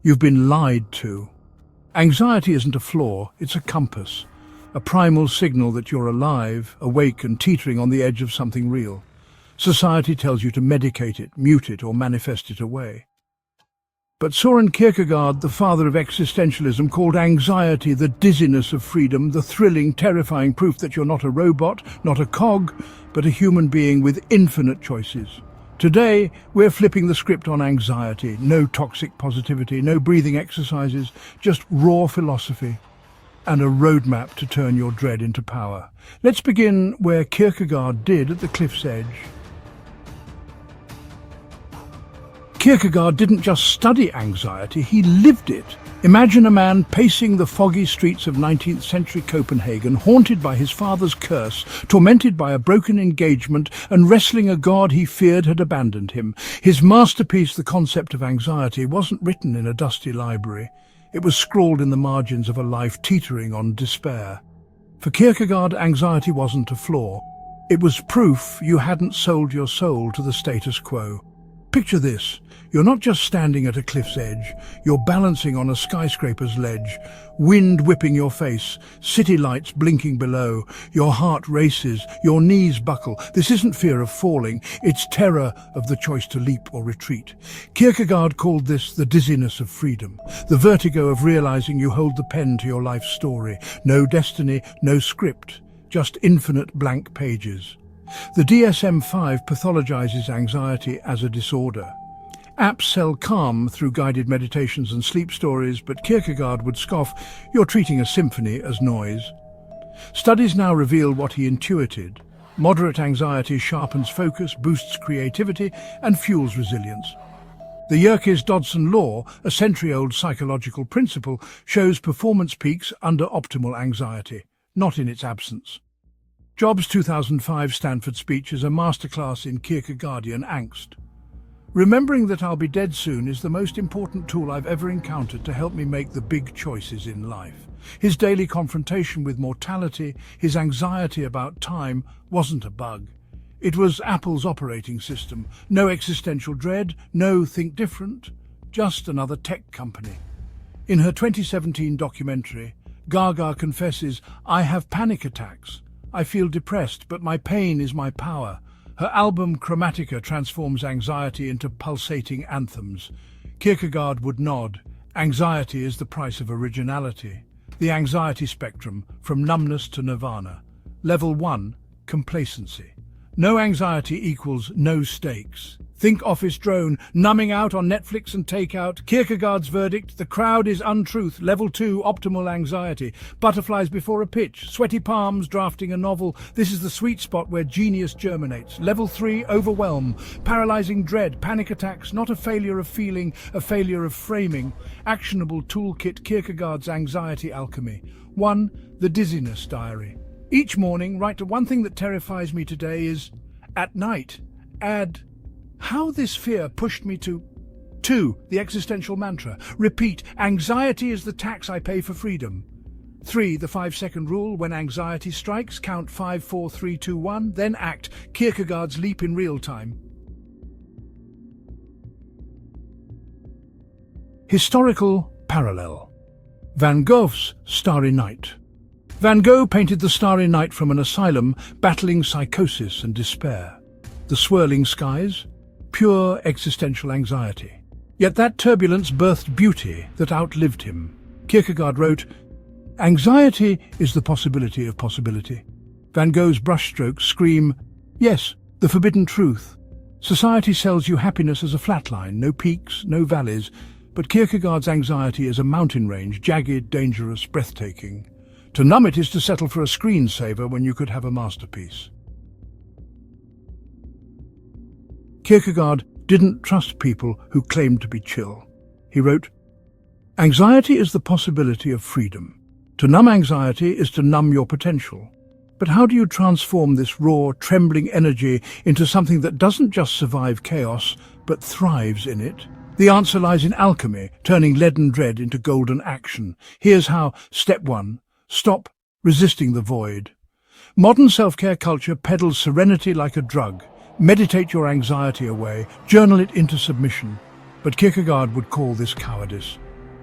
You've been lied to. Anxiety isn't a flaw, it's a compass, a primal signal that you're alive, awake and teetering on the edge of something real. Society tells you to medicate it, mute it or manifest it away. But Søren Kierkegaard, the father of existentialism, called anxiety the dizziness of freedom, the thrilling, terrifying proof that you're not a robot, not a cog, but a human being with infinite choices. Today, we're flipping the script on anxiety. No toxic positivity, no breathing exercises, just raw philosophy and a roadmap to turn your dread into power. Let's begin where Kierkegaard did, at the cliff's edge. Kierkegaard didn't just study anxiety, he lived it. Imagine a man pacing the foggy streets of 19th century Copenhagen, haunted by his father's curse, tormented by a broken engagement and wrestling a god he feared had abandoned him. His masterpiece, The Concept of Anxiety, wasn't written in a dusty library. It was scrawled in the margins of a life teetering on despair. For Kierkegaard, anxiety wasn't a flaw. It was proof you hadn't sold your soul to the status quo. Picture this. You're not just standing at a cliff's edge, you're balancing on a skyscraper's ledge, wind whipping your face, city lights blinking below, your heart races, your knees buckle. This isn't fear of falling, it's terror of the choice to leap or retreat. Kierkegaard called this the dizziness of freedom, the vertigo of realizing you hold the pen to your life story. No destiny, no script, just infinite blank pages. The DSM-5 pathologizes anxiety as a disorder. Apps sell calm through guided meditations and sleep stories, but Kierkegaard would scoff, "You're treating a symphony as noise." Studies now reveal what he intuited. Moderate anxiety sharpens focus, boosts creativity, and fuels resilience. The Yerkes-Dodson law, a century-old psychological principle, shows performance peaks under optimal anxiety, not in its absence. Jobs' 2005 Stanford speech is a masterclass in Kierkegaardian angst. Remembering that I'll be dead soon is the most important tool I've ever encountered to help me make the big choices in life. His daily confrontation with mortality, his anxiety about time, wasn't a bug. It was Apple's operating system. No existential dread, no think different, just another tech company. In her 2017 documentary, Gaga confesses, "I have panic attacks. I feel depressed, but my pain is my power." Her album Chromatica transforms anxiety into pulsating anthems. Kierkegaard would nod. Anxiety is the price of originality. The anxiety spectrum, from numbness to nirvana. Level 1, complacency. No anxiety equals no stakes. Think office drone, numbing out on Netflix and takeout. Kierkegaard's verdict, the crowd is untruth. Level 2, optimal anxiety. Butterflies before a pitch, sweaty palms drafting a novel. This is the sweet spot where genius germinates. Level 3, overwhelm. Paralyzing dread, panic attacks, not a failure of feeling, a failure of framing. Actionable toolkit, Kierkegaard's anxiety alchemy. 1, the Dizziness diary. Each morning, write one thing that terrifies me today is, at night, add, how this fear pushed me to. 2, the existential mantra. Repeat, anxiety is the tax I pay for freedom. 3, the 5-second rule. When anxiety strikes, count 5, 4, 3, 2, 1, then act. Kierkegaard's leap in real time. Historical parallel. Van Gogh's Starry Night. Van Gogh painted the Starry Night from an asylum, battling psychosis and despair. The swirling skies, pure existential anxiety. Yet that turbulence birthed beauty that outlived him. Kierkegaard wrote, "Anxiety is the possibility of possibility." Van Gogh's brushstrokes scream, "Yes, the forbidden truth." Society sells you happiness as a flat line, no peaks, no valleys, but Kierkegaard's anxiety is a mountain range, jagged, dangerous, breathtaking. To numb it is to settle for a screensaver when you could have a masterpiece. Kierkegaard didn't trust people who claimed to be chill. He wrote, "Anxiety is the possibility of freedom. To numb anxiety is to numb your potential. But how do you transform this raw, trembling energy into something that doesn't just survive chaos, but thrives in it? The answer lies in alchemy, turning leaden dread into golden action. Here's how. Step 1. Stop resisting the void. Modern self-care culture peddles serenity like a drug. Meditate your anxiety away, journal it into submission. But Kierkegaard would call this cowardice.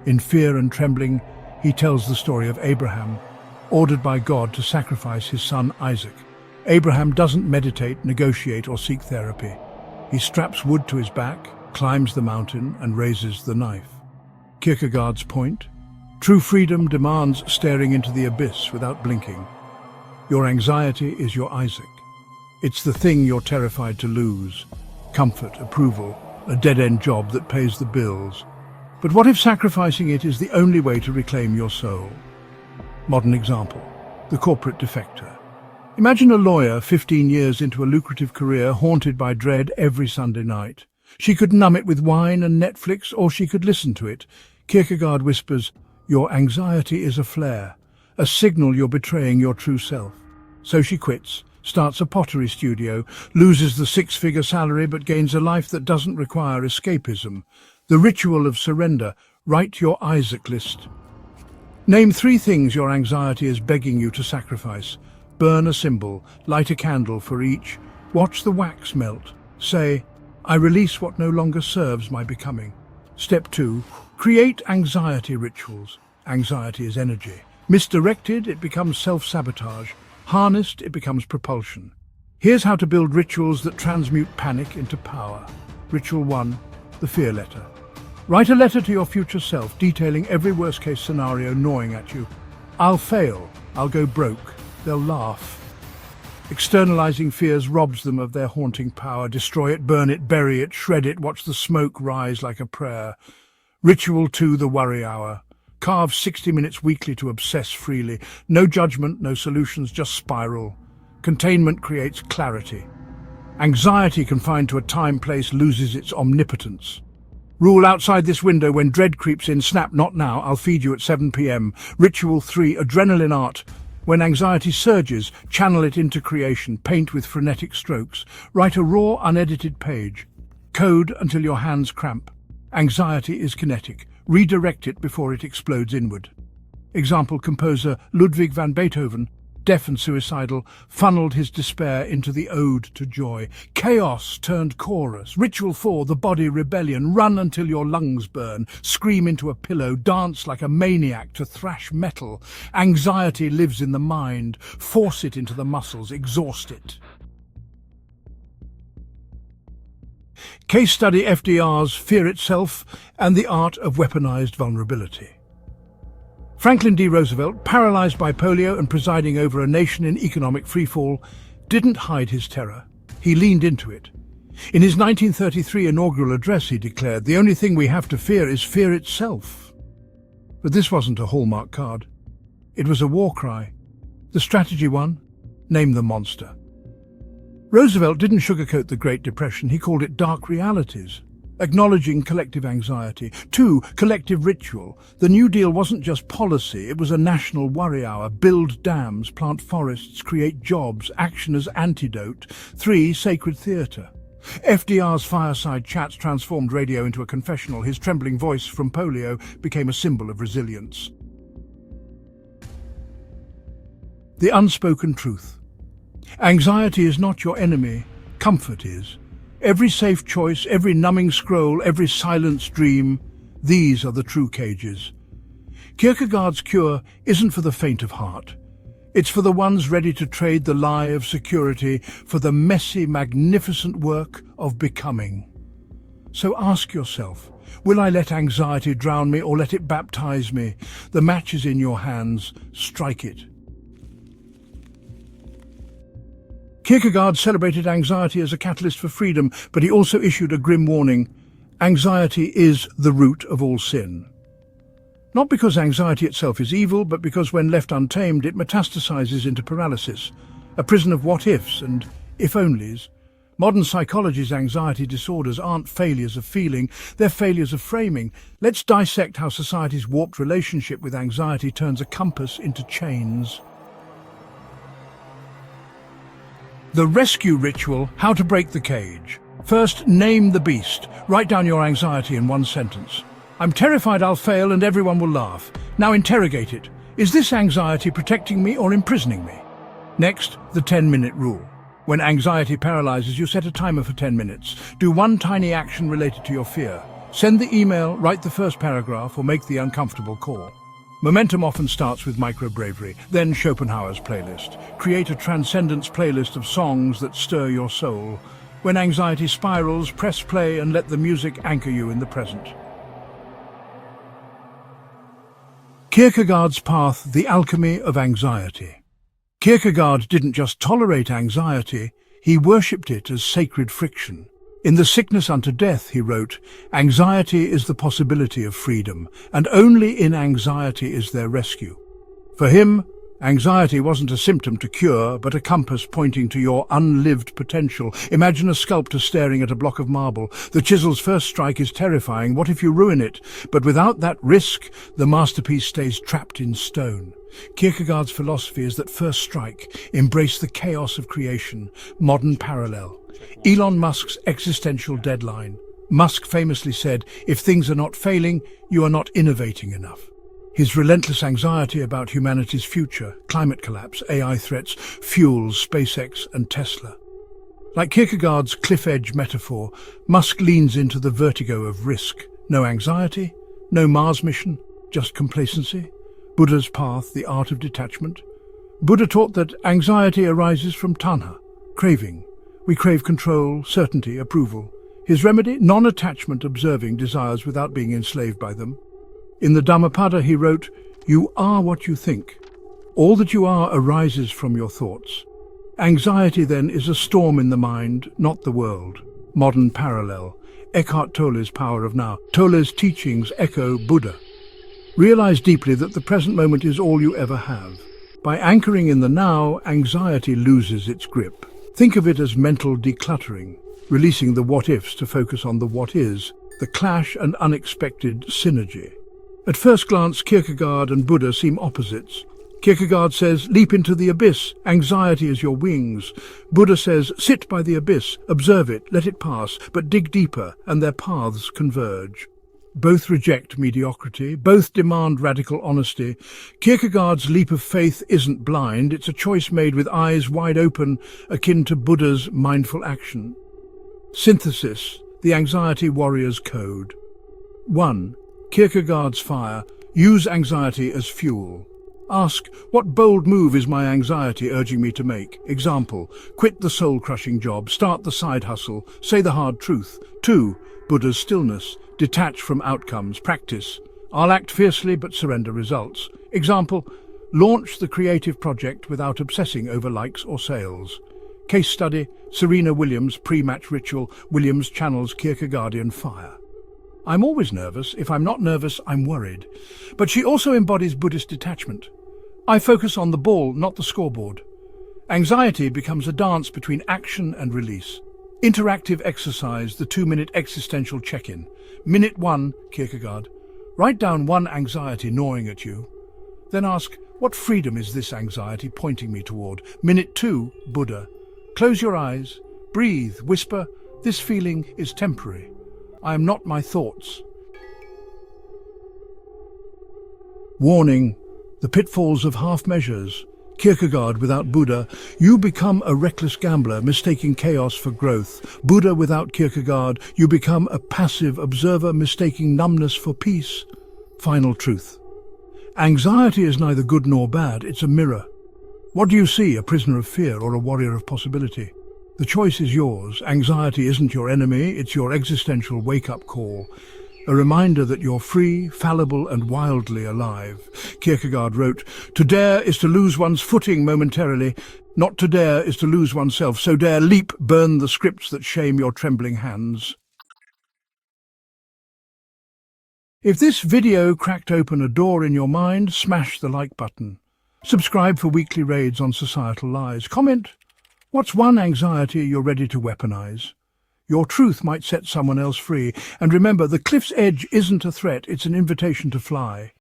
In fear and trembling, he tells the story of Abraham, ordered by God to sacrifice his son Isaac. Abraham doesn't meditate, negotiate, or seek therapy. He straps wood to his back, climbs the mountain, and raises the knife. Kierkegaard's point: true freedom demands staring into the abyss without blinking. Your anxiety is your Isaac. It's the thing you're terrified to lose. Comfort, approval, a dead-end job that pays the bills. But what if sacrificing it is the only way to reclaim your soul? Modern example: the corporate defector. Imagine a lawyer 15 years into a lucrative career, haunted by dread every Sunday night. She could numb it with wine and Netflix, or she could listen to it. Kierkegaard whispers, your anxiety is a flare, a signal you're betraying your true self. So she quits, starts a pottery studio, loses the six-figure salary but gains a life that doesn't require escapism. The ritual of surrender. Write your Isaac list. Name 3 things your anxiety is begging you to sacrifice. Burn a symbol, light a candle for each, watch the wax melt. Say, I release what no longer serves my becoming. Step 2, create anxiety rituals. Anxiety is energy. Misdirected, it becomes self-sabotage. Harnessed, it becomes propulsion. Here's how to build rituals that transmute panic into power. Ritual 1, the fear letter. Write a letter to your future self, detailing every worst-case scenario gnawing at you. I'll fail. I'll go broke. They'll laugh. Externalizing fears robs them of their haunting power. Destroy it, burn it, bury it, shred it, watch the smoke rise like a prayer. Ritual 2, the worry hour. Carve 60 minutes weekly to obsess freely. No judgment, no solutions, just spiral. Containment creates clarity. Anxiety confined to a time-place loses its omnipotence. Rule: outside this window, when dread creeps in, snap, not now, I'll feed you at 7 p.m. Ritual 3, adrenaline art. When anxiety surges, channel it into creation, paint with frenetic strokes. Write a raw, unedited page. Code until your hands cramp. Anxiety is kinetic. Redirect it before it explodes inward. Example: composer Ludwig van Beethoven, deaf and suicidal, funneled his despair into the Ode to Joy. Chaos turned chorus. Ritual 4, the body rebellion. Run until your lungs burn. Scream into a pillow. Dance like a maniac to thrash metal. Anxiety lives in the mind. Force it into the muscles. Exhaust it. Case study: FDR's Fear Itself and the Art of Weaponized Vulnerability. Franklin D. Roosevelt, paralyzed by polio and presiding over a nation in economic freefall, didn't hide his terror. He leaned into it. In his 1933 inaugural address, he declared, "The only thing we have to fear is fear itself." But this wasn't a Hallmark card. It was a war cry. The strategy 1, name the monster. Roosevelt didn't sugarcoat the Great Depression. He called it dark realities. Acknowledging collective anxiety. 2, collective ritual. The New Deal wasn't just policy, it was a national worry hour. Build dams, plant forests, create jobs, action as antidote. 3, sacred theatre. FDR's fireside chats transformed radio into a confessional. His trembling voice from polio became a symbol of resilience. The unspoken truth. Anxiety is not your enemy, comfort is. Every safe choice, every numbing scroll, every silenced dream, these are the true cages. Kierkegaard's cure isn't for the faint of heart. It's for the ones ready to trade the lie of security for the messy, magnificent work of becoming. So ask yourself, will I let anxiety drown me or let it baptize me? The match is in your hands. Strike it. Kierkegaard celebrated anxiety as a catalyst for freedom, but he also issued a grim warning: anxiety is the root of all sin. Not because anxiety itself is evil, but because when left untamed, it metastasizes into paralysis, a prison of what-ifs and if-onlys. Modern psychology's anxiety disorders aren't failures of feeling, they're failures of framing. Let's dissect how society's warped relationship with anxiety turns a compass into chains. The rescue ritual: how to break the cage. First, name the beast. Write down your anxiety in 1 sentence. I'm terrified I'll fail and everyone will laugh. Now interrogate it. Is this anxiety protecting me or imprisoning me? Next, the 10-minute rule. When anxiety paralyzes you, set a timer for 10 minutes. Do 1 tiny action related to your fear. Send the email, write the first paragraph, or make the uncomfortable call. Momentum often starts with micro-bravery, then Schopenhauer's playlist. Create a transcendence playlist of songs that stir your soul. When anxiety spirals, press play and let the music anchor you in the present. Kierkegaard's path, the alchemy of anxiety. Kierkegaard didn't just tolerate anxiety, he worshipped it as sacred friction. In The Sickness Unto Death, he wrote, "Anxiety is the possibility of freedom, and only in anxiety is there rescue." For him, anxiety wasn't a symptom to cure, but a compass pointing to your unlived potential. Imagine a sculptor staring at a block of marble. The chisel's first strike is terrifying. What if you ruin it? But without that risk, the masterpiece stays trapped in stone. Kierkegaard's philosophy is that first strike, embrace the chaos of creation, modern parallel. Elon Musk's existential deadline. Musk famously said, "If things are not failing, you are not innovating enough." His relentless anxiety about humanity's future, climate collapse, AI threats, fuels SpaceX and Tesla. Like Kierkegaard's cliff-edge metaphor, Musk leans into the vertigo of risk. No anxiety, no Mars mission, just complacency. Buddha's path, the art of detachment. Buddha taught that anxiety arises from tanha, craving. We crave control, certainty, approval. His remedy? Non-attachment, observing desires without being enslaved by them. In the Dhammapada he wrote, "You are what you think. All that you are arises from your thoughts." Anxiety, then, is a storm in the mind, not the world. Modern parallel. Eckhart Tolle's Power of Now. Tolle's teachings echo Buddha. Realize deeply that the present moment is all you ever have. By anchoring in the now, anxiety loses its grip. Think of it as mental decluttering, releasing the what-ifs to focus on the what is, the clash and unexpected synergy. At first glance, Kierkegaard and Buddha seem opposites. Kierkegaard says, leap into the abyss, anxiety is your wings. Buddha says, sit by the abyss, observe it, let it pass, but dig deeper, and their paths converge. Both reject mediocrity, both demand radical honesty. Kierkegaard's leap of faith isn't blind, it's a choice made with eyes wide open, akin to Buddha's mindful action. Synthesis, the anxiety warrior's code. 1. Kierkegaard's fire, use anxiety as fuel. Ask, what bold move is my anxiety urging me to make? Example, quit the soul-crushing job, start the side hustle, say the hard truth. 2. Buddha's stillness, detach from outcomes, practice. I'll act fiercely but surrender results. Example, launch the creative project without obsessing over likes or sales. Case study, Serena Williams' pre-match ritual. Williams channels Kierkegaardian fire. I'm always nervous. If I'm not nervous, I'm worried. But she also embodies Buddhist detachment. I focus on the ball, not the scoreboard. Anxiety becomes a dance between action and release. Interactive exercise, the 2-minute existential check-in. Minute 1, Kierkegaard. Write down one anxiety gnawing at you. Then ask, what freedom is this anxiety pointing me toward? Minute 2, Buddha. Close your eyes, breathe, whisper, this feeling is temporary. I am not my thoughts. Warning, the pitfalls of half measures. Kierkegaard without Buddha, you become a reckless gambler, mistaking chaos for growth. Buddha without Kierkegaard, you become a passive observer, mistaking numbness for peace. Final truth. Anxiety is neither good nor bad, it's a mirror. What do you see, a prisoner of fear or a warrior of possibility? The choice is yours. Anxiety isn't your enemy, it's your existential wake-up call. A reminder that you're free, fallible and wildly alive. Kierkegaard wrote, to dare is to lose one's footing momentarily. Not to dare is to lose oneself. So dare leap, burn the scripts that shame your trembling hands. If this video cracked open a door in your mind, smash the like button. Subscribe for weekly raids on societal lies. Comment, what's one anxiety you're ready to weaponize? Your truth might set someone else free. And remember, the cliff's edge isn't a threat, it's an invitation to fly.